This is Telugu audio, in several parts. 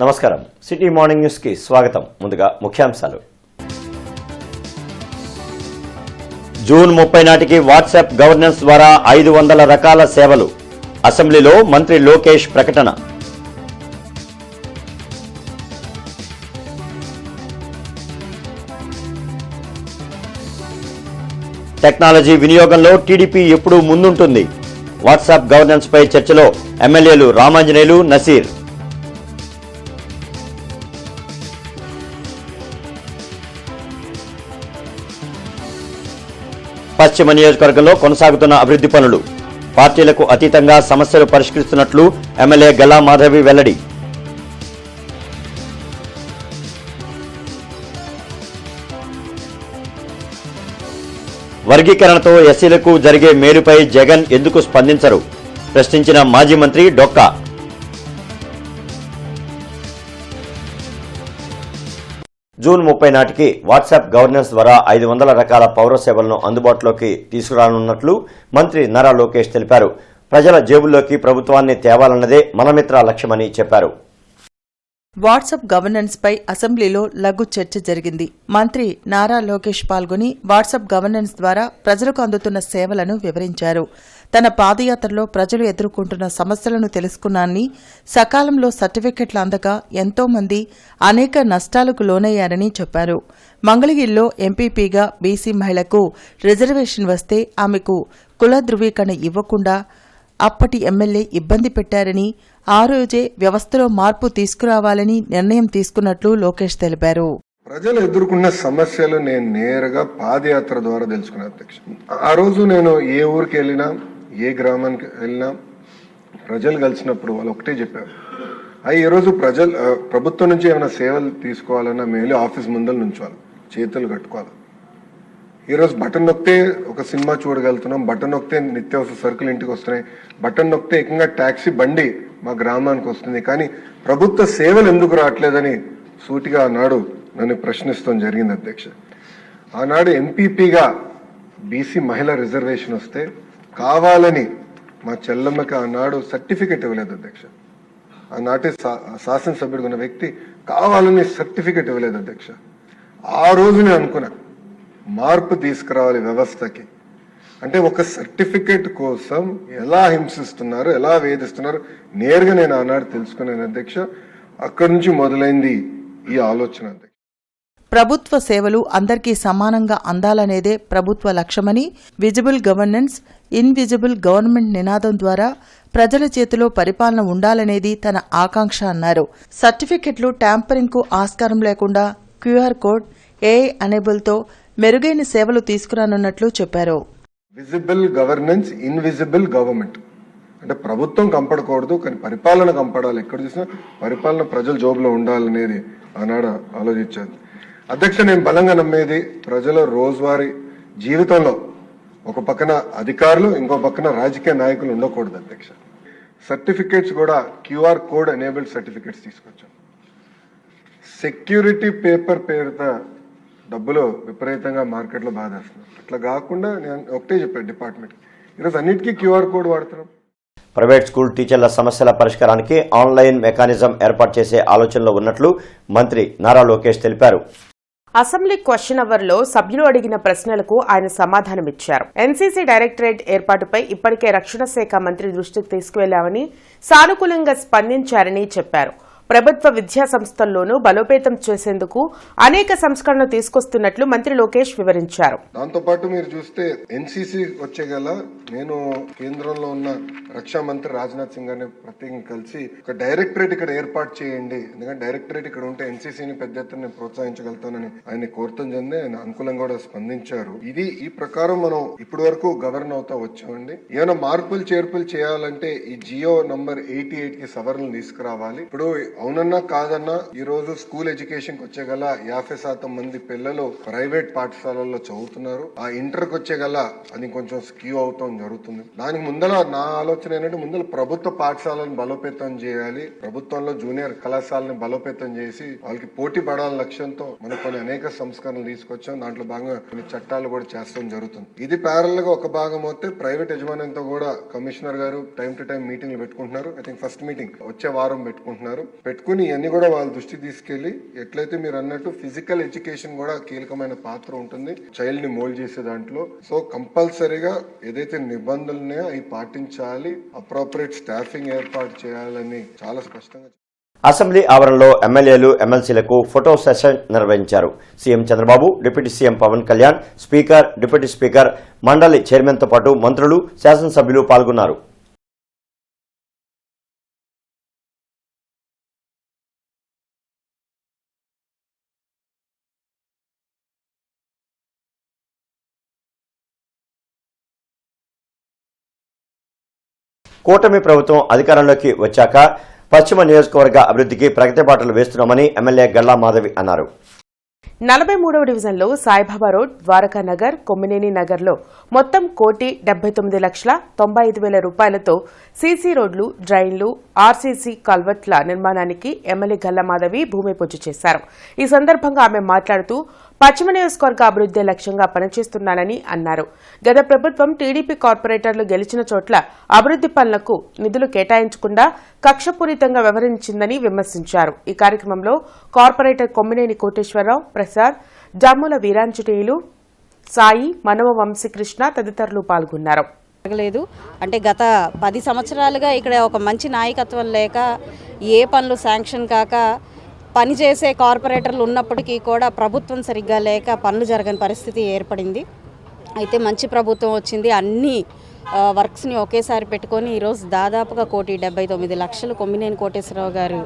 నమస్కారం. సిటీ మార్నింగ్ న్యూస్ కి స్వాగతం. ముందుగా ముఖ్యాంశాలు. జూన్ 30 నాటికి వాట్సాప్ గవర్నెన్స్ ద్వారా 500 రకాల సేవలు. అసెంబ్లీలో మంత్రి లోకేష్ ప్రకటన. టెక్నాలజీ వినియోగంలో టీడీపీ ఎప్పుడూ ముందుంటుంది. వాట్సాప్ గవర్నెన్స్ పై చర్చలో ఎమ్మెల్యేలు రామాంజనేయులు, నసీర్. పశ్చిమ నియోజకవర్గంలో కొనసాగుతున్న అభివృద్ధి పనులు. పార్టీలకు అతీతంగా సమస్యలు పరిష్కరిస్తున్నట్లు ఎమ్మెల్యే గల్లా మాధవి వెల్లడి. వర్గీకరణతో ఎస్సీలకు జరిగే మేలుపై జగన్ ఎందుకు స్పందించరు? ప్రశ్నించిన మాజీ మంత్రి డొక్కా. జూన్ 30 నాటికి వాట్సాప్ గవర్నెన్స్ ద్వారా 500 రకాల పౌర సేవలను అందుబాటులోకి తీసుకురానున్నట్లు మంత్రి నారా లోకేష్ తెలిపారు. ప్రజల జేబుల్లోకి ప్రభుత్వాన్ని తేవాలన్నదే మనమిత్ర లక్ష్యమని చెప్పారు. వాట్సాప్ గవర్నెన్స్ పై అసెంబ్లీలో లఘు చర్చ జరిగింది. మంత్రి నారా లోకేష్ పాల్గొని వాట్సాప్ గవర్నెన్స్ ద్వారా ప్రజలకు అందుతున్న సేవలను వివరించారు. తన పాదయాత్రలో ప్రజలు ఎదుర్కొంటున్న సమస్యలను తెలుసుకున్నానని, సకాలంలో సర్టిఫికెట్లు అందక ఎంతో మంది అనేక నష్టాలకు లోనయ్యారని చెప్పారు. మంగళగిరిలో ఎంపీపీగా బీసీ మహిళకు రిజర్వేషన్ వస్తే ఆమెకు కుల ధృవీకరణ ఇవ్వకుండా అప్పటి ఎమ్మెల్యే ఇబ్బంది పెట్టారని, ఆ రోజే వ్యవస్థలో మార్పు తీసుకురావాలని నిర్ణయం తీసుకున్నట్లు లోకేష్ తెలిపారు. ప్రజలు ఎదుర్కొన్న సమస్యలు నేను నేరుగా పాదయాత్ర ద్వారా తెలుసుకున్నాను అధ్యక్ష. ఆ రోజు నేను ఏ ఊరికి వెళ్ళినా, ఏ గ్రామానికి వెళ్ళినా ప్రజలు కలిసినప్పుడు వాళ్ళు ఒకటే చెప్పారు, ఈ రోజు ప్రభుత్వం నుంచి ఏమైనా సేవలు తీసుకోవాలన్నా మేము ఆఫీస్ ముందర నుంచోవాలి, చేతులు కట్టుకోవాలి. ఈరోజు బటన్ నొక్కితే ఒక సినిమా చూడగలుగుతున్నాం, బటన్ నొక్కితే నిత్యావసర సరుకులు ఇంటికి వస్తున్నాయి, బటన్ నొక్కితే ఏకంగా ట్యాక్సీ బండి మా గ్రామానికి వస్తుంది. కానీ ప్రభుత్వ సేవలు ఎందుకు రావట్లేదని సూటిగా ఆనాడు నన్ను ప్రశ్నిస్తాం జరిగింది అధ్యక్ష. ఆనాడు ఎంపీపీగా బీసీ మహిళ రిజర్వేషన్ వస్తే కావాలని మా చెల్లమ్మకి ఆనాడు సర్టిఫికెట్ ఇవ్వలేదు అధ్యక్ష. ఆనాటి శాసనసభ్యుడు ఉన్న వ్యక్తి కావాలని సర్టిఫికెట్ ఇవ్వలేదు అధ్యక్ష. ఆ రోజు నేను అనుకున్నా మార్పు తీసుకురావాలి వ్యవస్థకి. అంటే ఒక సర్టిఫికెట్ కోసం ఎలా హింసిస్తున్నారు, ఎలా వేధిస్తున్నారు నేరుగా నేను ఆనాడు తెలుసుకున్నాను అధ్యక్ష. అక్కడి నుంచి మొదలైంది ఈ ఆలోచన అధ్యక్ష. ప్రభుత్వ సేవలు అందరికీ సమానంగా అందాలనేదే ప్రభుత్వ లక్ష్యమని, విజిబుల్ గవర్నెన్స్, ఇన్విజిబుల్ గవర్నమెంట్ నినాదం ద్వారా ప్రజల చేతిలో పరిపాలన ఉండాలనేది తన ఆకాంక్ష అన్నారు. సర్టిఫికెట్లు ట్యాంపరింగ్ కు ఆస్కారం లేకుండా క్యూఆర్ కోడ్, ఏఐ ఎనేబుల్తో మెరుగైన సేవలు తీసుకురానున్నట్లు చెప్పారు. విజిబుల్ గవర్నెన్స్, ఇన్విజిబుల్ గవర్నమెంట్ అంటే ప్రభుత్వం కంపడకూడదు, కానీ పరిపాలన కంపడాలి. ఎక్కడ చూసినా పరిపాలన ప్రజల జోబులో ఉండాలనేది ఆనాడు ఆలోచించారు అధ్యక్ష. నేను బలంగా నమ్మేది ప్రజల రోజువారీ జీవితంలో ఒక పక్కన అధికారులు, ఇంకో పక్కన రాజకీయ నాయకులు ఉండకూడదు అధ్యక్ష. సర్టిఫికేట్స్ కూడా క్యూఆర్ కోడ్ ఎనేబుల్డ్ సర్టిఫికేట్స్ తీసుకొచ్చాం. సెక్యూరిటీ పేపర్ పేరుతో డబ్బులు విపరీతంగా మార్కెట్లో బాధేస్తున్నారు. అట్లా కాకుండా నేను ఒకటే చెప్పాను డిపార్ట్మెంట్, ఈరోజు అన్నిటికీ క్యూఆర్ కోడ్ వాడుతున్నాం. ప్రైవేట్ స్కూల్ టీచర్ల సమస్యల పరిష్కారానికి ఆన్లైన్ మెకానిజం ఏర్పాటు చేసే ఆలోచనలో ఉన్నట్లు మంత్రి నారా లోకేష్ తెలిపారు. అసెంబ్లీ క్వశ్చన్ అవర్ లో సభ్యులు అడిగిన ప్రశ్నలకు ఆయన సమాధానమిచ్చారు. ఎన్సీసీ డైరెక్టరేట్ ఏర్పాటుపై ఇప్పటికే రక్షణ శాఖ మంత్రి దృష్టికి తీసుకువెళ్లామని, సానుకూలంగా స్పందించారని చెప్పారు. ప్రభుత్వ విద్యా సంస్థల్లోనూ బలోపేతం చేసేందుకు అనేక సంస్కరణలు తీసుకొస్తున్నట్లు మంత్రి లోకేష్ వివరించారు. దాంతో పాటు మీరు చూస్తే ఎన్సీసీ వచ్చేగల నేను కేంద్రంలో ఉన్న రక్షా మంత్రి రాజ్నాథ్ సింగ్ గారిని ప్రత్యేకంగా కలిసి ఒక డైరెక్టరేట్ ఇక్కడ ఏర్పాటు చేయండి, ఎందుకంటే డైరెక్టరేట్ ఇక్కడ ఉంటే ఎన్సీసీని పెద్ద ఎత్తున ప్రోత్సహించగలుగుతానని ఆయన కోరతం చెంది ఆయన అనుకూలంగా కూడా స్పందించారు. ఈ ప్రకారం మనం ఇప్పటి వరకు గవర్న్ అవుతా వచ్చామండి. ఏమైనా మార్పులు చేర్పులు చేయాలంటే ఈ జియో నంబర్ 88 కి సవరణలు తీసుకురావాలి. ఇప్పుడు అవునన్నా కాదన్నా ఈ రోజు స్కూల్ ఎడ్యుకేషన్ కి వచ్చేగల 50% మంది పిల్లలు ప్రైవేట్ పాఠశాలల్లో చదువుతున్నారు. ఆ ఇంటర్ కి వచ్చేగల అది కొంచెం స్క్యూ అవుతాం జరుగుతుంది. దానికి ముందర నా ఆలోచన ఏంటంటే ముందర ప్రభుత్వ పాఠశాలను బలోపేతం చేయాలి, ప్రభుత్వంలో జూనియర్ కళాశాలని బలోపేతం చేసి వాళ్ళకి పోటీ పడాలని లక్ష్యంతో మనం కొన్ని అనేక సంస్కరణలు తీసుకొచ్చాం. దాంట్లో భాగంగా కొన్ని చట్టాలు కూడా చేస్తాం జరుగుతుంది. ఇది ప్యారల్ గా ఒక భాగం అయితే ప్రైవేట్ యజమాన్యంతో కూడా కమిషనర్ గారు టైం టు టైం మీటింగ్లు పెట్టుకుంటున్నారు. ఐ థింక్ ఫస్ట్ మీటింగ్ వచ్చే వారం పెట్టుకుంటున్నారు. పెట్టుకుని ఇవన్నీ కూడా వాళ్ళ దృష్టికి తీసుకెళ్లి ఎట్లయితే మీరు అన్నట్టు ఫిజికల్ ఎడ్యుకేషన్ కూడా కీలకమైన పాత్ర ఉంటుంది చైల్డ్ ని మోల్డ్ చేసే దాంట్లో. సో కంపల్సరీగా ఏదైతే నిబంధనలు ఉన్నాయో అవి పాటించాలి, అప్రోప్రియేట్ స్టాఫింగ్ ఏర్పాటు చేయాలని చాలా స్పష్టంగా. అసెంబ్లీ ఆవరణలో ఎమ్మెల్యేలు ఎమ్మెల్సీలకు ఫోటో సెషన్ నిర్వహించారు. CM Chandrababu, deputy CM Pawan Kalyan, speaker, deputy speaker, మండలి చైర్మన్తో పాటు మంత్రులు, శాసనసభ్యులు పాల్గొన్నారు. కూటమి ప్రభుత్వం అధికారంలోకి వచ్చాక పశ్చిమ నియోజకవర్గ అభివృద్ధికి ప్రగతి బాటలు వేస్తున్నామని ఎమ్మెల్యే గల్లా మాధవి అన్నారు. 43వ డివిజన్లో సాయిబాబా రోడ్, ద్వారకా నగర్, కొమ్మినేని నగర్లో మొత్తం 1,79,95,000 రూపాయలతో సీసీ రోడ్లు, డ్రైన్లు, ఆర్సీసీ కల్వర్ట్ల నిర్మాణానికి ఎమ్మెల్యే గల్లా మాధవి భూమి పూజ చేశారు. ఈ సందర్భంగా ఆమె మాట్లాడుతూ పశ్చిమ నియోజకవర్గ అభివృద్ధి లక్ష్యంగా పనిచేస్తున్నానని అన్నారు. గత ప్రభుత్వం టీడీపీ కార్పొరేటర్లు గెలిచిన చోట్ల అభివృద్ధి పనులకు నిధులు కేటాయించకుండా కక్షపూరితంగా వ్యవహరించిందని విమర్శించారు. ఈ కార్యక్రమంలో కార్పొరేటర్ కొమ్మినేని కోటేశ్వరరావు, ప్రసాద్, జాముల వీరాంజనేయులు, సాయి, మనవ వంశీకృష్ణ తదితరులు పాల్గొన్నారు. లేదు అంటే గత 10 సంవత్సరాలుగా ఇక్కడ ఒక మంచి నాయకత్వం లేక ఏ పనులు శాంక్షన్ కాక పనిచేసే కార్పొరేటర్లు ఉన్నప్పటికీ కూడా ప్రభుత్వం సరిగ్గా లేక పనులు జరగని పరిస్థితి ఏర్పడింది. అయితే మంచి ప్రభుత్వం వచ్చింది. అన్ని వర్క్స్ని ఒకేసారి పెట్టుకొని ఈరోజు దాదాపుగా 1,79,00,000 కొమ్మినేని కోటేశ్వరరావు గారు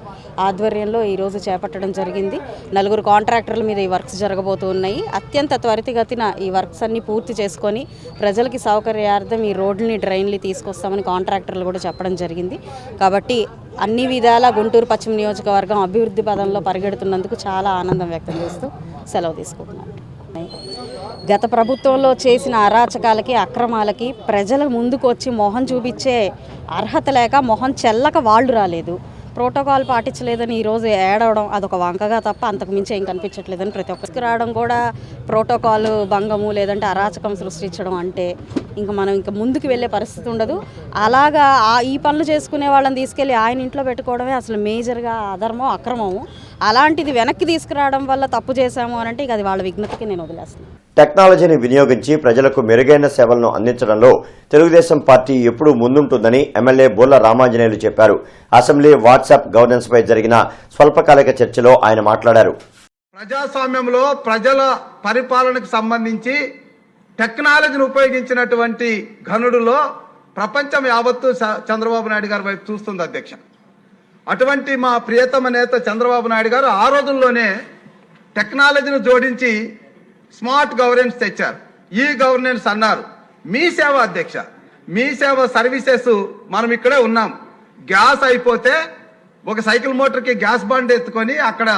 ఆధ్వర్యంలో ఈరోజు చేపట్టడం జరిగింది. 4 కాంట్రాక్టర్ల మీద ఈ వర్క్స్ జరగబోతున్నాయి. అత్యంత త్వరితగతిన ఈ వర్క్స్ అన్ని పూర్తి చేసుకొని ప్రజలకి సౌకర్యార్థం ఈ రోడ్లని, డ్రైన్లు తీసుకొస్తామని కాంట్రాక్టర్లు కూడా చెప్పడం జరిగింది. కాబట్టి అన్ని విధాలా గుంటూరు పశ్చిమ నియోజకవర్గం అభివృద్ధి పదంలో పరిగెడుతున్నందుకు చాలా ఆనందం వ్యక్తం చేస్తూ సెలవు తీసుకుంటున్నాను. గత ప్రభుత్వంలో చేసిన అరాచకాలకి, అక్రమాలకి ప్రజల ముందుకు వచ్చి మొహం చూపించే అర్హత లేక మొహం చెల్లక వాళ్ళు రాలేదు. ప్రోటోకాల్ పాటించలేదని ఈరోజు ఏడవడం అదొక వంకగా తప్ప అంతకు మించి ఏం కనిపించట్లేదని ప్రతి ఒక్కరికి రావడం కూడా ప్రోటోకాల్ భంగము లేదంటే అరాచకం సృష్టించడం అంటే మనం ముందుకు వెళ్ళే పరిస్థితి ఉండదు. అలాగా ఈ పనులు చేసుకునే వాళ్ళని తీసుకెళ్ళి ఆయన ఇంట్లో పెట్టుకోవడమే అసలు మేజర్గా అధర్మం, అక్రమము. అలాంటిది వెనక్కి తీసుకురావడం వల్ల తప్పు చేశాము అని అంటే అది వాళ్ళ విజ్ఞతకి నేను వదిలేస్తాను. టెక్నాలజీని వినియోగించి ప్రజలకు మెరుగైన సేవలను అందించడంలో తెలుగుదేశం పార్టీ ఎప్పుడూ ముందుంటుందని ఎమ్మెల్యే బోర్ల రామాంజనేయులు చెప్పారు. అసెంబ్లీ వాట్సాప్ గవర్నెన్స్ పై జరిగిన స్వల్పకాలిక చర్చలో ఆయన మాట్లాడారు. ప్రజాస్వామ్యంలో ప్రజల పరిపాలనకు సంబంధించి టెక్నాలజీని ఉపయోగించినటువంటి ఘనుడులో ప్రపంచం యావత్తు చంద్రబాబు నాయుడు గారి వైపు చూస్తుంది అధ్యక్ష. అటువంటి మా ప్రియతమ నేత చంద్రబాబు నాయుడు గారు ఆ రోజుల్లోనే టెక్నాలజీని జోడించి స్మార్ట్ గవర్నెన్స్ తెచ్చారు. ఈ గవర్నెన్స్ అన్నారు. మీ సేవ అధ్యక్ష, మీ సేవ సర్వీసెస్ మనం ఇక్కడే ఉన్నాం. గ్యాస్ అయిపోతే ఒక సైకిల్ మోటార్కి గ్యాస్ బండ్ ఎత్తుకొని అక్కడ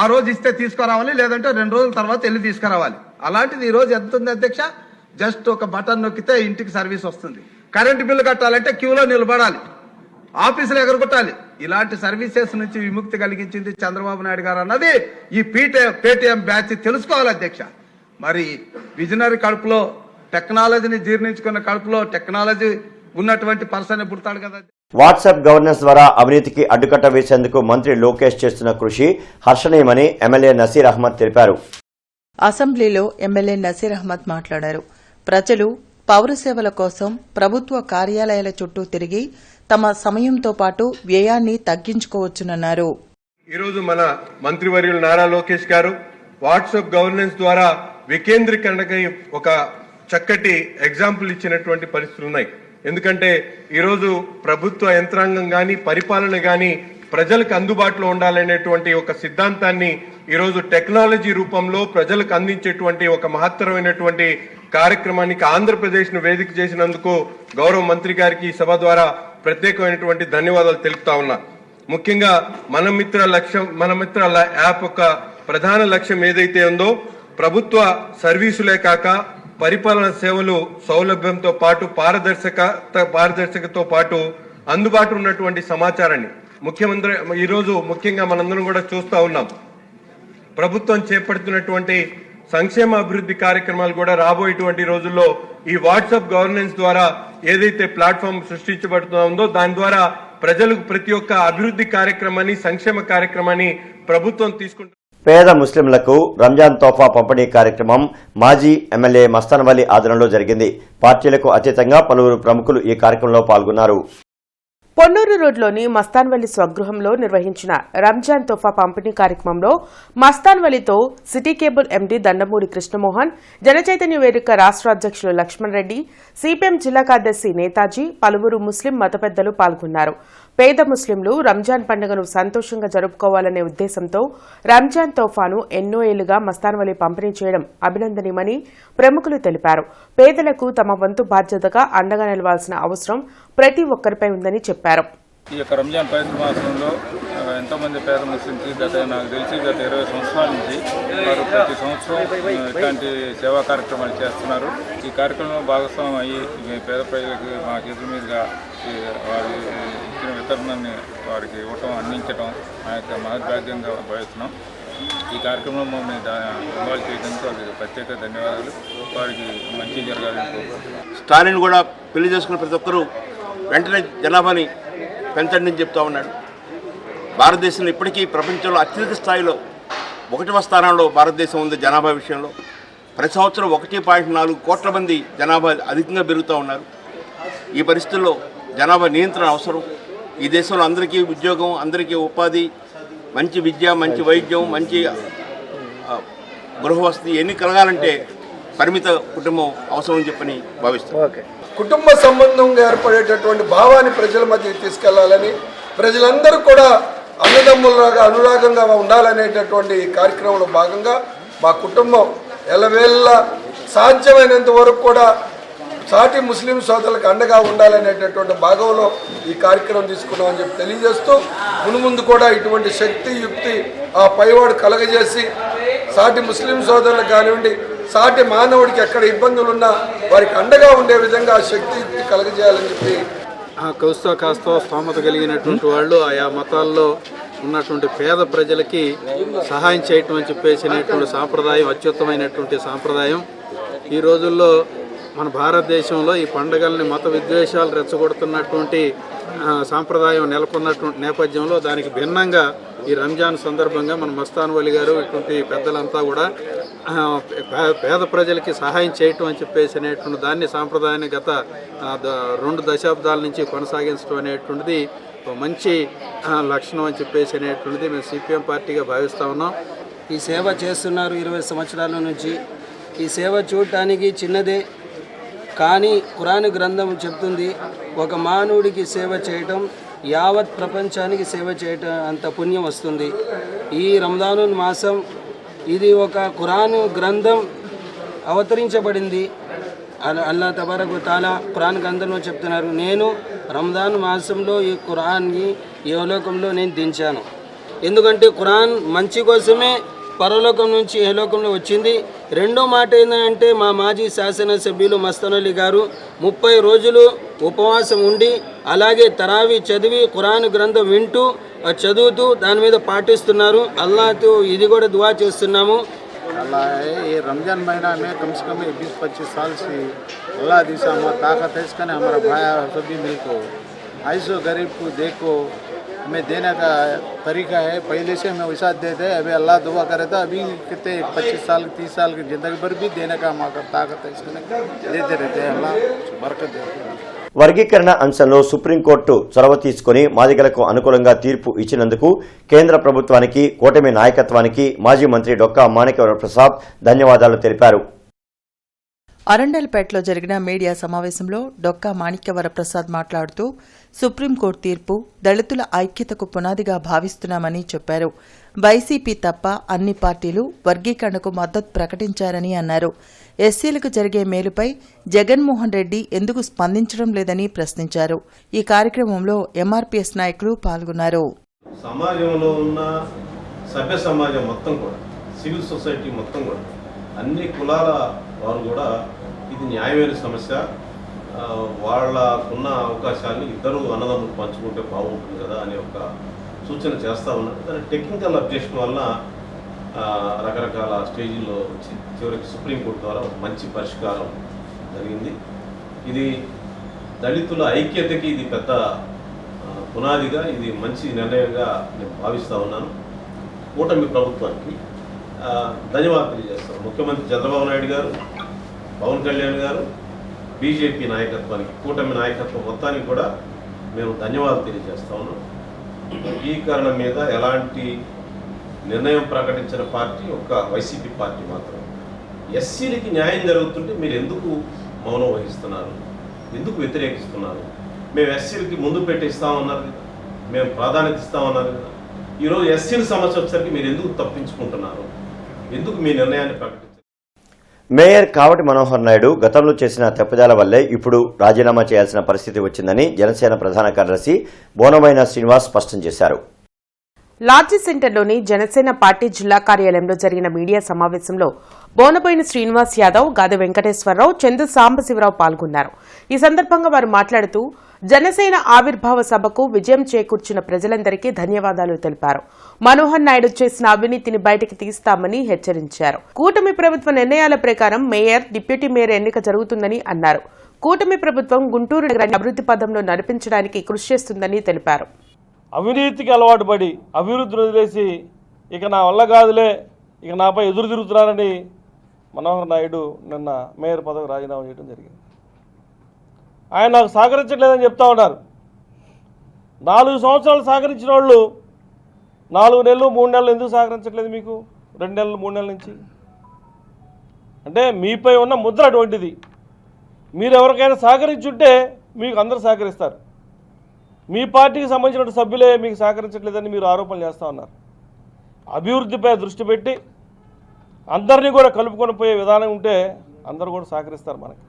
ఆ రోజు ఇస్తే తీసుకురావాలి, లేదంటే 2 రోజుల తర్వాత వెళ్ళి తీసుకురావాలి. అలాంటిది ఈ రోజు ఎంత ఉంది అధ్యక్ష? జస్ట్ ఒక బటన్ నొక్కితే ఇంటికి సర్వీస్ వస్తుంది. కరెంటు బిల్లు కట్టాలంటే క్యూలో నిలబడాలి, ఆఫీసులు ఎగరగొట్టాలి. ఇలాంటి సర్వీసెస్ నుంచి విముక్తి కలిగించింది చంద్రబాబు నాయుడు గారు అన్నది ఈ పేటీఎం బ్యాచ్ తెలుసుకోవాలి అధ్యక్ష. మరి విజనరీ కడుపులో టెక్నాలజీని జీర్ణించుకున్న కడుపులో టెక్నాలజీ ఉన్నటువంటి పర్సన్ పుడతాడు కదా. వాట్సాప్ గవర్నెన్స్ ద్వారా అవినీతికి అడ్డుకట్ట వేసేందుకు మంత్రి లోకేష్ చేస్తున్న కృషి హర్షణీయమని ఎమ్మెల్యే నసీర్ అహ్మద్ తెలిపారు. అసెంబ్లీలో ఎమ్మెల్యే నసీర్ అహ్మద్ మాట్లాడారు. ప్రజలు పౌర సేవల కోసం ప్రభుత్వ కార్యాలయాల చుట్టూ తిరిగి తమ సమయంతో పాటు వ్యయాన్ని తగ్గించుకోవచ్చునన్నారు. ఈరోజు మన మంత్రివర్యులు నారా లోకేష్ గారు వాట్సాప్ గవర్నెన్స్ ద్వారా వికేంద్రీకరణకి ఒక చక్కటి ఎగ్జాంపుల్ ఇచ్చినటువంటి పరిస్థితులు ఉన్నాయి. ఎందుకంటే ఈరోజు ప్రభుత్వ యంత్రాంగం గాని, పరిపాలన గాని ప్రజలకు అందుబాటులో ఉండాలనేటువంటి ఒక సిద్ధాంతాన్ని ఈరోజు టెక్నాలజీ రూపంలో ప్రజలకు అందించేటువంటి ఒక మహత్తరమైనటువంటి కార్యక్రమానికి ఆంధ్రప్రదేశ్ ను వేదిక చేసినందుకు గౌరవ మంత్రి గారికి ఈ సభ ద్వారా ప్రత్యేకమైనటువంటి ధన్యవాదాలు తెలుపుతా ఉన్నా. ముఖ్యంగా మన మిత్ర యాప్ యొక్క ప్రధాన లక్ష్యం ఏదైతే ఉందో ప్రభుత్వ సర్వీసులే కాక పరిపాలన సేవలు సౌలభ్యంతో పాటు పారదర్శకతో పాటు అందుబాటులో ఉన్నటువంటి సమాచారాన్ని ఈరోజు ముఖ్యంగా మనందరం కూడా చూస్తా ఉన్నాం. ప్రభుత్వం చేపడుతున్నటువంటి సంక్షేమ అభివృద్ధి కార్యక్రమాలు కూడా రాబోయేటువంటి రోజుల్లో ఈ వాట్సాప్ గవర్నెన్స్ ద్వారా ఏదైతే ప్లాట్ఫామ్ సృష్టించబడుతుందో దాని ద్వారా ప్రజలకు ప్రతి ఒక్క అభివృద్ధి కార్యక్రమాన్ని, సంక్షేమ కార్యక్రమాన్ని ప్రభుత్వం తీసుకుంటుంది. పేద ముస్లింలకు రంజాన్ తోఫా పంపిణీ కార్యక్రమం మాజీ ఎమ్మెల్యే మస్తాన్ వలి ఆధ్వర్యంలో జరిగింది. పార్టీలకు అతీతంగా పలువురు ప్రముఖులు ఈ కార్యక్రమంలో పాల్గొన్నారు. పొన్నూరు రోడ్లోని మస్తాన్వలి స్వగృహంలో నిర్వహించిన రంజాన్ తోఫా పంపిణీ కార్యక్రమంలో మస్తాన్వలితో city cable MD Dandamuri Krishnamohan, Janachaitanya Vedika రాష్ట్ర అధ్యక్షులు లక్ష్మణ్ రెడ్డి, సిపిఎం జిల్లా కార్యదర్శి నేతాజీ, పలువురు ముస్లిం మత పెద్దలు పాల్గొన్నారు. పేద ముస్లింలు రంజాన్ పండుగను సంతోషంగా జరుపుకోవాలనే ఉద్దేశంతో రంజాన్ తోఫాను ఎన్నో ఏళ్లుగా మస్తాన్వలి పంపిణీ చేయడం అభినందనీయమని ప్రముఖులు తెలిపారు. పేదలకు తమ వంతు బాధ్యతగా అండగా నిలవాల్సిన అవసరం ప్రతి ఒక్కరిపై ఉందని చెప్పారు. ఈ యొక్క రంజాన్ పవిత్ర మాసంలో ఎంతోమంది పేద ముస్లింకి నాకు తెలిసి గత 20 సంవత్సరాల నుంచి వారు ప్రతి సంవత్సరం ఇట్లాంటి సేవా కార్యక్రమాలు చేస్తున్నారు. ఈ కార్యక్రమంలో భాగస్వామ్యం అయ్యి పేద ప్రజలకు మా చేతుల మీదుగా వారి ఇచ్చిన వితరణని వారికి ఇవ్వటం, అందించడం మా యొక్క మహద్భాగ్యంగా భావిస్తున్నాం. ఈ కార్యక్రమంలో మమ్మల్ని ఇన్వాల్వ్ చేయడంతో వారికి ప్రత్యేక ధన్యవాదాలు. వారికి మంచి జరగాలని కోరుకుంటున్నాం. స్టాలిన్ కూడా పెళ్లి చేసుకున్న ప్రతి ఒక్కరూ వెంటనే జనాభాని పెంచండి అని చెప్తా ఉన్నాడు. భారతదేశంలో ఇప్పటికీ ప్రపంచంలో అత్యధిక స్థాయిలో 1వ స్థానంలో భారతదేశం ఉంది జనాభా విషయంలో. ప్రతి సంవత్సరం 1.4 కోట్ల మంది జనాభా అధికంగా పెరుగుతూ ఉన్నారు. ఈ పరిస్థితుల్లో జనాభా నియంత్రణ అవసరం. ఈ దేశంలో అందరికీ ఉద్యోగం, అందరికీ ఉపాధి, మంచి విద్య, మంచి వైద్యం, మంచి గృహవసతి ఎన్ని కలగాలంటే పరిమిత కుటుంబం అవసరం అని చెప్పని భావిస్తాం. కుటుంబ సంబంధంగా ఏర్పడేటటువంటి భావాన్ని ప్రజల మధ్య తీసుకెళ్లాలని, ప్రజలందరూ కూడా అన్నదమ్ములలాగా అనురాగంగా ఉండాలనేటటువంటి కార్యక్రమంలో భాగంగా మా కుటుంబం ఎల్లవేళ్ళ సాధ్యమైనంత వరకు కూడా సాటి ముస్లిం సోదరులకు అండగా ఉండాలనేటటువంటి భాగంలో ఈ కార్యక్రమం తీసుకున్నామని చెప్పి తెలియజేస్తూ, మునుముందు కూడా ఇటువంటి శక్తి యుక్తి ఆ పైవాడు కలగజేసి సాటి ముస్లిం సోదరులకు కానివ్వండి, సాటి మానవుడికి ఎక్కడ ఇబ్బందులున్నా వారికి అండగా ఉండే విధంగా ఆ శక్తి యుక్తి కలగజేయాలని చెప్పి కాస్తో స్తోమత కలిగినటువంటి వాళ్ళు ఆయా మతాల్లో ఉన్నటువంటి పేద ప్రజలకి సహాయం చేయటం అని చెప్పేసినటువంటి సాంప్రదాయం అత్యుత్తమైనటువంటి సాంప్రదాయం. ఈ రోజుల్లో మన భారతదేశంలో ఈ పండుగల్ని మత విద్వేషాలు రెచ్చగొడుతున్నటువంటి సాంప్రదాయం నెలకొన్నటువంటి నేపథ్యంలో దానికి భిన్నంగా ఈ రంజాన్ సందర్భంగా మన మస్తాన్ వలి గారు ఇటువంటి పెద్దలంతా కూడా పేద ప్రజలకి సహాయం చేయటం అని చెప్పేసి అనేటువంటి దాన్ని సాంప్రదాయాన్ని గత 2 దశాబ్దాల నుంచి కొనసాగించడం అనేటువంటిది మంచి లక్షణం అని చెప్పేసి అనేటువంటిది మేము సిపిఎం పార్టీగా భావిస్తూ ఉన్నాం. ఈ సేవ చేస్తున్నారు 20 సంవత్సరాల నుంచి. ఈ సేవ చూడటానికి చిన్నదే, కానీ ఖురాన్ గ్రంథం చెప్తుంది ఒక మానవుడికి సేవ చేయటం యావత్ ప్రపంచానికి సేవ చేయటం అంత పుణ్యం వస్తుంది. ఈ రంజాను మాసం ఇది ఒక ఖురాన్ గ్రంథం అవతరించబడింది. అల్లా తబారక్ వ తఆలా ఖురాన్ గ్రంథంలో చెప్తున్నారు, నేను రంజాన్ మాసంలో ఈ ఖురాన్ని ఈ లోకంలో నేను దించాను. ఎందుకంటే ఖురాన్ మంచి కోసమే పరలోకం నుంచి ఏ లోకంలో వచ్చింది. రెండో మాట ఏంటంటే మా మాజీ శాసనసభ్యులు మస్తాన్ వలి గారు 30 రోజులు ఉపవాసం ఉండి అలాగే తరావీ చదివి ఖురాన్ గ్రంథం వింటూ చదువుతూ దాని మీద పాటిస్తున్నారు. అల్లాహతో ఇది కూడా దువా చేస్తున్నాము. अल्लाह है ये रमज़ान महीना में कम से कम 20-25 साल से अल्लाह दिशा हमारा ताकत है इसका हमारा भाई सभी मिलको ऐसो गरीब को देखो हमें देने का तरीका है. पहले से हमें वैसा देते हैं, अभी अल्लाह दुआ करे तो अभी कितने 25 साल 30 साल की ज़िंदगी भर भी देने का हमारा ताकत है इसका देते रहते हैं. अल्लाह बरकत देते हैं. వర్గీకరణ అంశంలో సుప్రీంకోర్టు చొరవ తీసుకుని మాదిగలకు అనుకూలంగా తీర్పు ఇచ్చినందుకు కేంద్ర ప్రభుత్వానికి, కూటమి నాయకత్వానికి మాజీ మంత్రి డొక్కా మాణిక్యవరప్రసాద్ ధన్యవాదాలు తెలిపారు. అరండల్పేటలో జరిగిన మీడియా సమావేశంలో డొక్కా మాణిక్యవరప్రసాద్ మాట్లాడుతూ సుప్రీంకోర్టు తీర్పు దళితుల ఐక్యతకు పునాదిగా భావిస్తున్నామని చెప్పారు. వైసీపీ తప్ప అన్ని పార్టీలు వర్గీకరణకు మద్దతు ప్రకటించారని అన్నారు. ఎస్సీలకు జరిగే మేలుపై జగన్మోహన్ రెడ్డి ఎందుకు స్పందించడం లేదని ప్రశ్నించారు. ఈ కార్యక్రమంలో ఎంఆర్పీఎస్ నాయకులు పాల్గొన్నారు. సమాజంలో ఉన్న సభ్య సమాజం మొత్తం కూడా, సివిల్ సొసైటీ మొత్తం కూడా, అన్ని కులాల వారు కూడా ఇది న్యాయమైన సమస్య, వాళ్ళకున్న అవకాశాన్ని ఇద్దరు అన్నదమ్ములు పంచుకుంటే బాగుంటుంది కదా అనే ఒక సూచన చేస్తూ ఉన్నారు. దాని టెక్నికల్ అబ్జెక్షన్ వలన రకరకాల స్టేజీల్లో వచ్చి చివరికి సుప్రీంకోర్టు ద్వారా ఒక మంచి పరిష్కారం జరిగింది. ఇది దళితుల ఐక్యతకి ఇది పెద్ద పునాదిగా ఇది మంచి నిర్ణయంగా నేను భావిస్తూ ఉన్నాను. కూటమి ప్రభుత్వానికి ధన్యవాదాలు తెలియజేస్తాను. ముఖ్యమంత్రి చంద్రబాబు నాయుడు గారు, పవన్ కళ్యాణ్ గారు, బీజేపీ నాయకత్వానికి, కూటమి నాయకత్వం మొత్తానికి కూడా మేము ధన్యవాదాలు తెలియజేస్తా ఉన్నాం. వర్గీకరణ మీద ఎలాంటి నిర్ణయం ప్రకటించిన పార్టీ ఒక వైసీపీ పార్టీ మాత్రం. ఎస్సీలకి న్యాయం జరుగుతుంటే మీరు ఎందుకు మౌనం వహిస్తున్నారు, ఎందుకు వ్యతిరేకిస్తున్నారు? మేము ఎస్సీలకి ముందు పెట్టి ఇస్తామన్నారు కదా, మేము ప్రాధాన్యత ఇస్తామన్నారు కదా. ఈరోజు ఎస్సీల సమస్య వచ్చేసరికి మీరు ఎందుకు తప్పించుకుంటున్నారు, ఎందుకు మీ నిర్ణయాన్ని ప్రకటించారు? మేయర్ కావటి మనోహర్ నాయుడు గతంలో చేసిన తప్పిదాల వల్లే ఇప్పుడు రాజీనామా చేయాల్సిన పరిస్థితి వచ్చిందని జనసేన ప్రధాన కార్యదర్శి బోనమైన శ్రీనివాస్ స్పష్టం చేశారు. లాడ్జీ సెంటర్లోని జనసేన పార్టీ జిల్లా కార్యాలయంలో జరిగిన మీడియా సమావేశంలో బోనబోయిన శ్రీనివాస్ యాదవ్, గాది వెంకటేశ్వరరావు, చందు సాంబశివరావు పాల్గొన్నారు. ఈ సందర్భంగా వారు మాట్లాడుతూ జనసేన ఆవిర్భావ సభకు విజయం చేకూర్చిన ప్రజలందరికీ ధన్యవాదాలు తెలిపారు. మనోహర్ నాయుడు చేసిన అవినీతిని బయటకు తీస్తామని హెచ్చరించారు. కూటమి ప్రభుత్వ నిర్ణయాల ప్రకారం మేయర్, డిప్యూటీ మేయర్ ఎన్నిక జరుగుతుందని అన్నారు. కూటమి ప్రభుత్వం గుంటూరు నగరాన్ని అభివృద్ధి పథంలో నడిపించడానికి కృషి చేస్తుందని తెలిపారు. అవినీతికి అలవాటు పడి అభివృద్ధిని వదిలేసి ఇక నా వల్ల కాదులే, ఇక నాపై ఎదురు తిరుగుతున్నారని మనోహర్ నాయుడు నిన్న మేయర్ పదవి రాజీనామా చేయడం జరిగింది. ఆయన నాకు సహకరించట్లేదని చెప్తా ఉన్నారు. 4 సంవత్సరాలు సహకరించిన వాళ్ళు 4 నెలలు 3 నెలలు ఎందుకు సహకరించట్లేదు మీకు? 2 నెలలు 3 నెలల నుంచి అంటే మీపై ఉన్న ముద్ర అటువంటిది. మీరు ఎవరికైనా సహకరించుంటే మీకు అందరూ సహకరిస్తారు. మీ పార్టీకి సంబంధించిన సభ్యులే మీకు సహకరించట్లేదని మీరు ఆరోపణలు చేస్తూ ఉన్నారు. అభివృద్ధిపై దృష్టి పెట్టి అందరినీ కూడా కలుపుకొని పోయే విధానం ఉంటే అందరూ కూడా సహకరిస్తారు. మనకి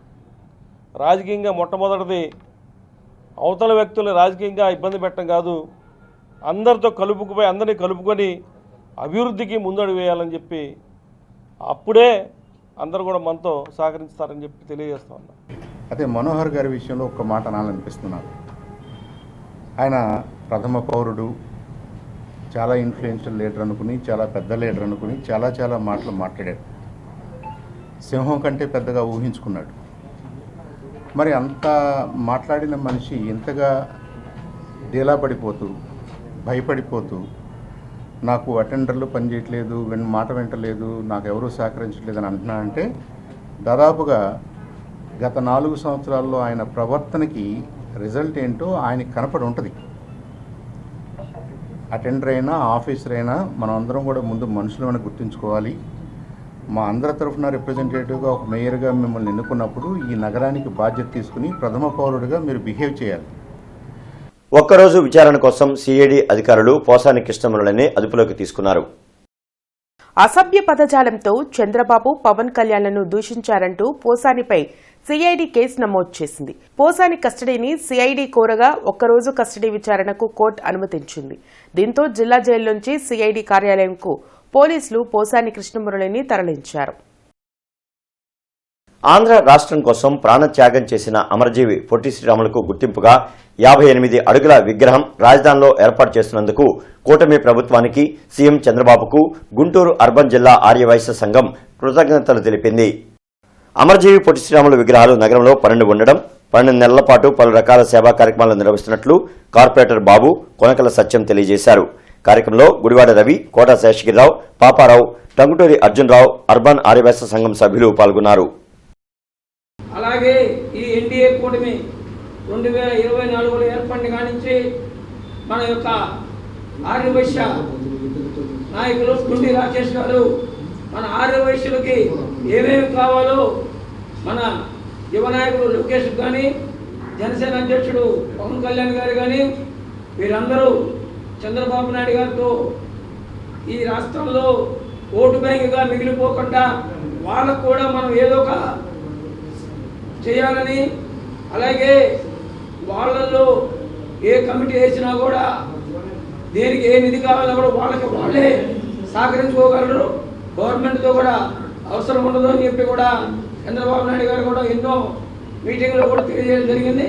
రాజకీయంగా మొట్టమొదటిది అవతల వ్యక్తుల్ని రాజకీయంగా ఇబ్బంది పెట్టడం కాదు, అందరితో కలుపుకుపోయి అందరినీ కలుపుకొని అభివృద్ధికి ముందడుగు వేయాలని చెప్పి అప్పుడే అందరూ కూడా మనతో సహకరిస్తారని చెప్పి తెలియజేస్తూ ఉన్నాం. అదే మనోహర్ గారి విషయంలో ఒక్క మాట అనాలనిపిస్తున్నాను. ఆయన ప్రథమ పౌరుడు, చాలా ఇన్ఫ్లుయెన్షియల్ లీడర్ అనుకుని, చాలా పెద్ద లీడర్ అనుకుని చాలా మాటలు మాట్లాడాడు. సింహం కంటే పెద్దగా ఊహించుకున్నాడు. మరి అంత మాట్లాడిన మనిషి ఇంతగా డీలా పడిపోతూ, భయపడిపోతూ, నాకు అటెండర్లు పనిచేయట్లేదు, మాట వింటలేదు, నాకు ఎవరూ సహకరించట్లేదు అని అంటున్నా అంటే దాదాపుగా గత 4 సంవత్సరాల్లో ఆయన ప్రవర్తనకి రిజల్ట్ ఏంటో ఆయనకి కనపడి ఉంటుంది. అటెండర్ అయినా ఆఫీసర్ అయినా మనం అందరం కూడా ముందు మనుషులను గుర్తుంచుకోవాలి. మా అందరి తరఫున రిప్రజెంటేటివ్గా ఒక మేయర్గా మిమ్మల్ని ఎన్నుకున్నప్పుడు ఈ నగరానికి బాధ్యత తీసుకుని ప్రథమ పౌరుడిగా మీరు బిహేవ్ చేయాలి. ఒక్కరోజు విచారణ కోసం సిఐడి అధికారులు పోసాని కృష్ణమురళిని అదుపులోకి తీసుకున్నారు. అసభ్య పదజాలంతో చంద్రబాబు, పవన్ కళ్యాణ్లను దూషించారంటూ పోసానిపై సిఐడి కేసు నమోదు చేసింది. పోసాని కస్టడీని సిఐడి కోరగా ఒక్కరోజు కస్టడీ విచారణకు కోర్టు అనుమతించింది. దీంతో జిల్లా జైల్లోంచి సిఐడి కార్యాలయంకు పోలీసులు పోసాని కృష్ణమురళిని తరలించారు. ఆంధ్ర రాష్ట్రం కోసం ప్రాణత్యాగం చేసిన అమరజీవి పొట్టి శ్రీరాములకు గుర్తింపుగా 58 అడుగుల విగ్రహం రాజధానిలో ఏర్పాటు చేసినందుకు కూటమి ప్రభుత్వానికి, సీఎం చంద్రబాబుకు గుంటూరు అర్బన్ జిల్లా ఆర్యవైశ్య సంఘం కృతజ్ఞతలు తెలిపింది. అమరజీవి పొట్టి శ్రీరాములు విగ్రహాలు నగరంలో 12 ఉండడం, 12 నెలల పాటు పలు రకాల సేవా కార్యక్రమాలు నిర్వహిస్తున్నట్లు కార్పొరేటర్ బాబు కొనకల సత్యం తెలియజేశారు. కార్యక్రమంలో గుడివాడ రవి, కోట శేషగిరిరావు, పాపారావు, టంగుటూరి అర్జునరావు, అర్బన్ ఆర్యవైశ్య సంఘం సభ్యులు పాల్గొన్నారు. అలాగే ఈ ఎన్డీఏ కూటమి 2024లో ఏర్పడిన కానించి మన యొక్క ఆర్యవైశ్య నాయకులు గుండి రాకేష్ గారు మన ఆర్యవైశ్యులకి ఏమేమి కావాలో మన యువ నాయకుడు లోకేష్ కానీ, జనసేన అధ్యక్షుడు పవన్ కళ్యాణ్ గారు కానీ వీరందరూ చంద్రబాబు నాయుడు గారితో ఈ రాష్ట్రంలో ఓటు బ్యాంకుగా మిగిలిపోకుండా వాళ్ళకు కూడా మనం ఏదో ఒక చేయాలని, అలాగే వాళ్ళల్లో ఏ కమిటీ వేసినా కూడా దేనికి ఏ నిధి కావాలో కూడా వాళ్ళకి వాళ్ళే సహకరించుకోగలరు, గవర్నమెంట్తో కూడా అవసరం ఉండదు అని చెప్పి కూడా చంద్రబాబు నాయుడు గారు కూడా ఎన్నో మీటింగ్లో కూడా తెలియజేయడం జరిగింది.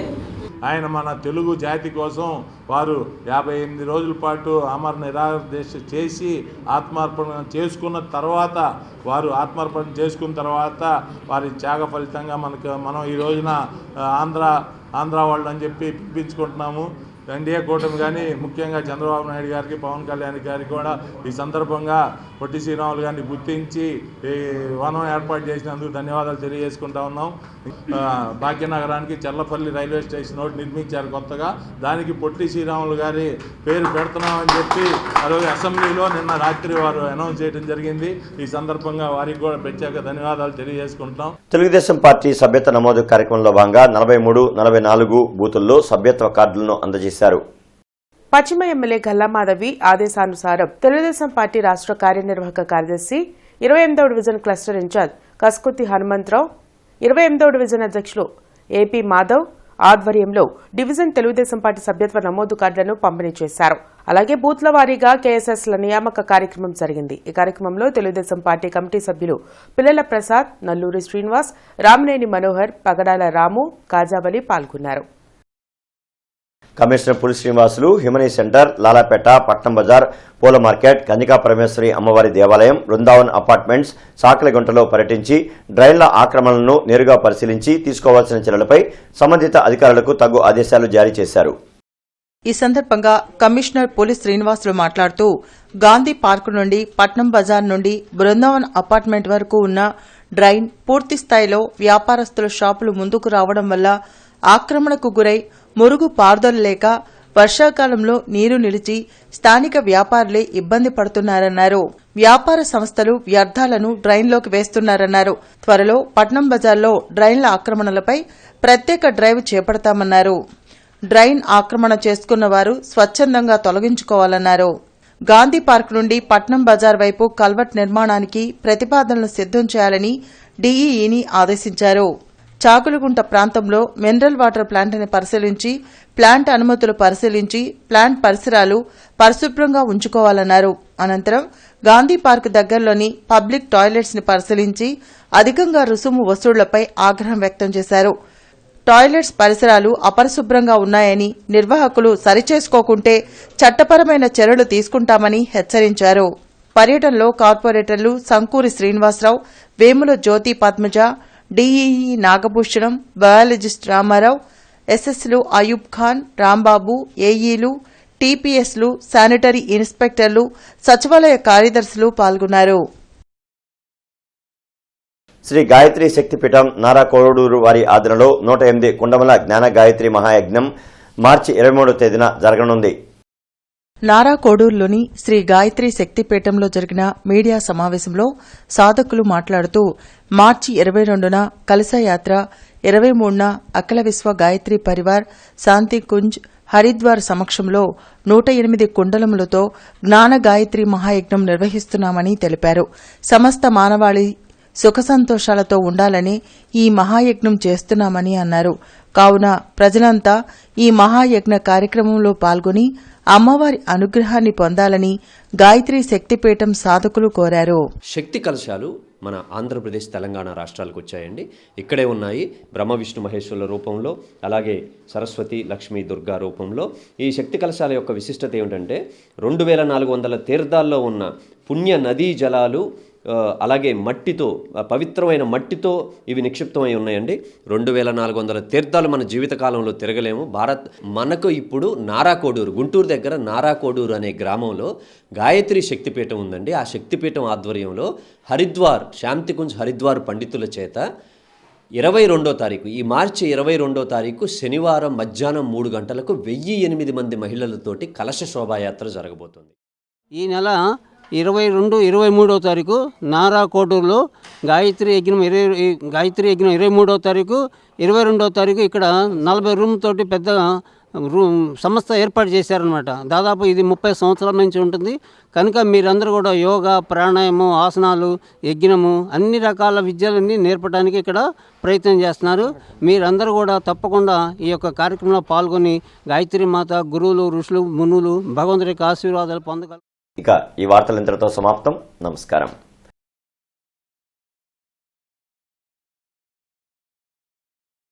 ఆయన మన తెలుగు జాతి కోసం వారు 58 రోజుల పాటు అమర నిరాదీక్ష చేసి ఆత్మార్పణ చేసుకున్న తర్వాత వారి త్యాగ ఫలితంగా మనం ఈ రోజున ఆంధ్ర వాళ్ళు అని చెప్పి పిలిపించుకుంటున్నాము. ఎన్డీఏ కూటమి కానీ ముఖ్యంగా చంద్రబాబు నాయుడు గారికి పవన్ కళ్యాణ్ గారికి కూడా ఈ సందర్భంగా పొట్టి శ్రీరాములు గారిని గుర్తించి ఈ వనం ఏర్పాటు చేసినందుకు ధన్యవాదాలు తెలియజేసుకుంటా ఉన్నాం. భాగ్యనగరానికి చల్లపల్లి రైల్వే స్టేషన్ ఒకటి నిర్మించారు కొత్తగా, దానికి పొట్టి శ్రీరాములు గారి పేరు పెడుతున్నామని చెప్పి ఈరోజు అసెంబ్లీలో నిన్న రాత్రి వారు అనౌన్స్ చేయడం జరిగింది. ఈ సందర్భంగా వారికి కూడా ప్రత్యేక ధన్యవాదాలు తెలియజేసుకుంటాం. తెలుగుదేశం పార్టీ సభ్యత్వ నమోదు కార్యక్రమంలో భాగంగా 43, 44 బూతుల్లో సభ్యత్వ కార్డులను అందజేశారు. పశ్చిమ ఎమ్మెల్యే గల్లామాధవి ఆదేశానుసారం తెలుగుదేశం పార్టీ రాష్ట్ర కార్యనిర్వాహక కార్యదర్శి 28వ division cluster incharge Kaskurthi Hanumantharao, 28వ డివిజన్ అధ్యక్షులు ఏపీ మాధవ్ ఆధ్వర్యంలో డివిజన్ తెలుగుదేశం పార్టీ సభ్యత్వ నమోదు కార్డులను పంపిణీ చేశారు. అలాగే బూత్ల వారీగా కేఎస్ఎస్ల నియామక కార్యక్రమం జరిగింది. ఈ కార్యక్రమంలో తెలుగుదేశం పార్టీ కమిటీ సభ్యులు పిల్లల ప్రసాద్, నల్లూరి శ్రీనివాస్, రామినేని మనోహర్, పగడాల రాము, కాజావలి పాల్గొన్నారు. కమిషనర్ పులి శ్రీనివాసులు హిమనీ సెంటర్, లాలాపేట, పట్నం బజార్, పూల మార్కెట్, కన్యకా పరమేశ్వరి అమ్మవారి దేవాలయం, బృందావన్ అపార్ట్మెంట్స్, సాకలిగుంటలో పర్యటించి డ్రైన్ల ఆక్రమణలను నేరుగా పరిశీలించి తీసుకోవాల్సిన చర్యలపై సంబంధిత అధికారులకు తగు ఆదేశాలు జారీ చేశారు. ఈ సందర్భంగా కమిషనర్ పులి శ్రీనివాసులు మాట్లాడుతూ గాంధీ పార్కు నుండి పట్నం బజార్ నుండి బృందావన్ అపార్ట్మెంట్ వరకు ఉన్న డ్రైన్ పూర్తి స్థాయిలో వ్యాపారస్తుల షాపులు ముందుకు రావడం వల్ల ఆక్రమణకు గురై మురుగు పారుదల లేక వర్షాకాలంలో నీరు నిలిచి స్థానిక వ్యాపారులే ఇబ్బంది పడుతున్నారన్నారు. వ్యాపార సంస్థలు వ్యర్థాలను డ్రైన్లోకి వేస్తున్నారన్నారు. త్వరలో పట్నం బజార్లో డ్రైన్ల ఆక్రమణలపై ప్రత్యేక డ్రైవ్ చేపడతామన్నారు. డ్రైన్ ఆక్రమణ చేసుకున్న వారు స్వచ్ఛందంగా తొలగించుకోవాలన్నారు. గాంధీ పార్క్ నుండి పట్నం బజార్ వైపు కల్వర్ట్ నిర్మాణానికి ప్రతిపాదనలు సిద్దం చేయాలని డీఈఈని ఆదేశించారు. చాకులగుంట ప్రాంతంలో మినరల్ వాటర్ ప్లాంట్ని పరిశీలించి ప్లాంట్ అనుమతులు పరిశీలించి ప్లాంట్ పరిసరాలు పరిశుభ్రంగా ఉంచుకోవాలన్నారు. అనంతరం గాంధీ పార్క్ దగ్గరలోని పబ్లిక్ టాయిలెట్స్ ని పరిశీలించి అధికంగా రుసుము వసూళ్లపై ఆగ్రహం వ్యక్తం చేశారు. టాయిలెట్స్ పరిసరాలు అపరిశుభ్రంగా ఉన్నాయని, నిర్వాహకులు సరిచేసుకోకుంటే చట్టపరమైన చర్యలు తీసుకుంటామని హెచ్చరించారు. పర్యటనలో కార్పొరేటర్లు సంకూరి శ్రీనివాసరావు, వేముల జ్యోతి పద్మజ, డీఈఈ నాగభూషణం, బయాలజిస్ట్ రామారావు, ఎస్ఎస్లు అయూబ్ ఖాన్, రాంబాబు, ఏఈలు, టీపీఎస్లు, శానిటరీ ఇన్స్పెక్టర్లు, సచివాలయ కార్యదర్శులు పాల్గొన్నారు. శ్రీ గాయత్రి శక్తిపీఠం నారా కోడూరు వారి ఆధ్వర్యంలో 108 కుండమల జ్ఞాన గాయత్రి మహాయజ్ఞం మార్చి 23వ తేదీన జరగనుంది. నారా కోడూరులోని శ్రీ గాయత్రి శక్తిపీఠంలో జరిగిన మీడియా సమావేశంలో సాధకులు మాట్లాడుతూ మార్చి 22న కలశయాత్ర, 23న అఖిల విశ్వ గాయత్రి పరివార్ శాంతికుంజ్ హరిద్వార్ సమక్షంలో 108 కుండలములతో జ్ఞాన గాయత్రి మహాయజ్ఞం నిర్వహిస్తున్నామని తెలిపారు. సమస్త మానవాళి సుఖ సంతోషాలతో ఉండాలని ఈ మహాయజ్ఞం చేస్తున్నామని అన్నారు. కావున ప్రజలంతా ఈ మహాయజ్ఞ కార్యక్రమంలో పాల్గొని అమ్మవారి అనుగ్రహాన్ని పొందాలని గాయత్రి శక్తిపీఠం సాధకులు కోరారు. శక్తి కలశాలు మన ఆంధ్రప్రదేశ్, తెలంగాణ రాష్ట్రాలకు వచ్చాయండి. ఇక్కడే ఉన్నాయి బ్రహ్మ విష్ణు మహేశ్వరుల రూపంలో, అలాగే సరస్వతి, లక్ష్మీ, దుర్గా రూపంలో. ఈ శక్తి కలశాల యొక్క విశిష్టత ఏమిటంటే 2400 తీర్థాల్లో ఉన్న పుణ్య నదీ జలాలు, అలాగే మట్టితో, పవిత్రమైన మట్టితో ఇవి నిక్షిప్తమై ఉన్నాయండి. 2400 తీర్థాలు మన జీవితకాలంలో తిరగలేము. మనకు ఇప్పుడు నారా కోడూరు, గుంటూరు దగ్గర నారా కోడూరు అనే గ్రామంలో గాయత్రి శక్తిపీఠం ఉందండి. ఆ శక్తిపీఠం ఆధ్వర్యంలో హరిద్వార్, శాంతికుంజ్ హరిద్వార్ పండితుల చేత 22వ తారీఖు, ఈ మార్చి 22వ తారీఖు శనివారం మధ్యాహ్నం 3 గంటలకు 1008 మంది మహిళలతోటి కలశ శోభాయాత్ర జరగబోతుంది. ఈ నెల 22, 23వ తారీఖు నారా కోడూరులో గాయత్రి యజ్ఞం 23వ తారీఖు, 22వ తారీఖు ఇక్కడ 40 రూమ్ తోటి పెద్ద సంస్థ ఏర్పాటు చేశారనమాట. దాదాపు ఇది 30 సంవత్సరాల నుంచి ఉంటుంది. కనుక మీరందరూ కూడా యోగా, ప్రాణాయామం, ఆసనాలు, యజ్ఞము అన్ని రకాల విద్యలన్నీ నేర్పడానికి ఇక్కడ ప్రయత్నం చేస్తున్నారు. మీరందరూ కూడా తప్పకుండా ఈ యొక్క కార్యక్రమంలో పాల్గొని గాయత్రి మాత, గురువులు, ఋషులు, మునులు, భగవంతుడి యొక్క ఆశీర్వాదాలు పొందగలరు. ఇక ఈ వార్తలు ఇంతటితో సమాప్తం. నమస్కారం.